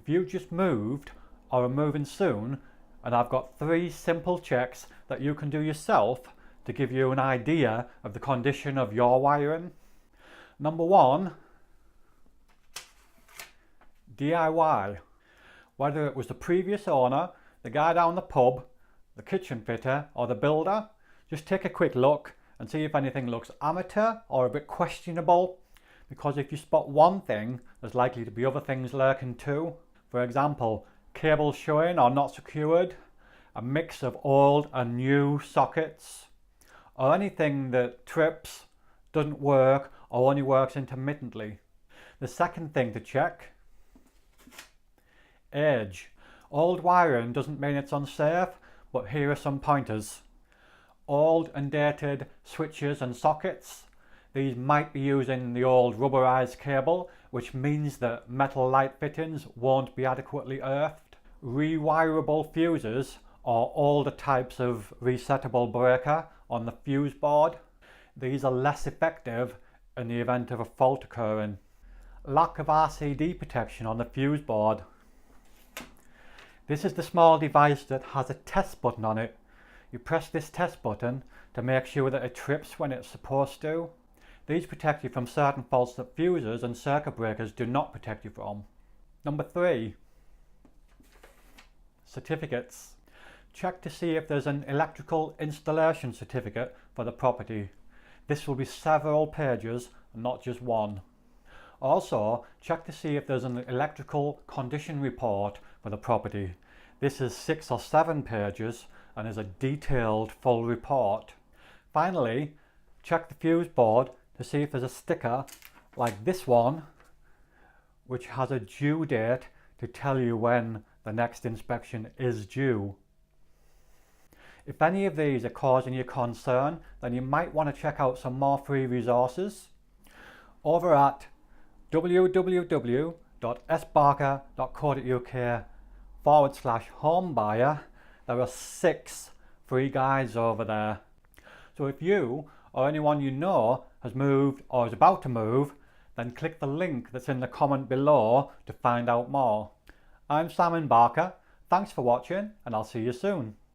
If you just moved or are moving soon, and I've got 3 simple checks that you can do yourself to give you an idea of the condition of your wiring. Number 1, DIY. Whether it was the previous owner, the guy down the pub, the kitchen fitter or the builder, just take a quick look and see if anything looks amateur or a bit questionable, because if you spot one thing, there's likely to be other things lurking too. For example, cables showing or not secured, a mix of old and new sockets, or anything that trips, doesn't work or only works intermittently. The second thing to check, age. Old wiring doesn't mean it's unsafe, but here are some pointers. Old and dated switches and sockets. These might be using the old rubberised cable, which means that metal light fittings won't be adequately earthed. Rewireable fuses or older types of resettable breaker on the fuse board. These are less effective in the event of a fault occurring. Lack of RCD protection on the fuse board. This is the small device that has a test button on it. You press this test button to make sure that it trips when it's supposed to. These protect you from certain faults that fuses and circuit breakers do not protect you from. Number 3, certificates. Check to see if there's an electrical installation certificate for the property. This will be several pages and not just one. Also, check to see if there's an electrical condition report for the property. This is 6 or 7 pages and is a detailed full report. Finally, check the fuse board to see if there's a sticker like this one, which has a due date to tell you when the next inspection is due. If any of these are causing you concern, then you might want to check out some more free resources. Over at www.sbarker.co.uk/homebuyer, there are 6 free guides over there. So if you or anyone you know has moved or is about to move, then click the link that's in the comment below to find out more. I'm Simon Barker, thanks for watching and I'll see you soon.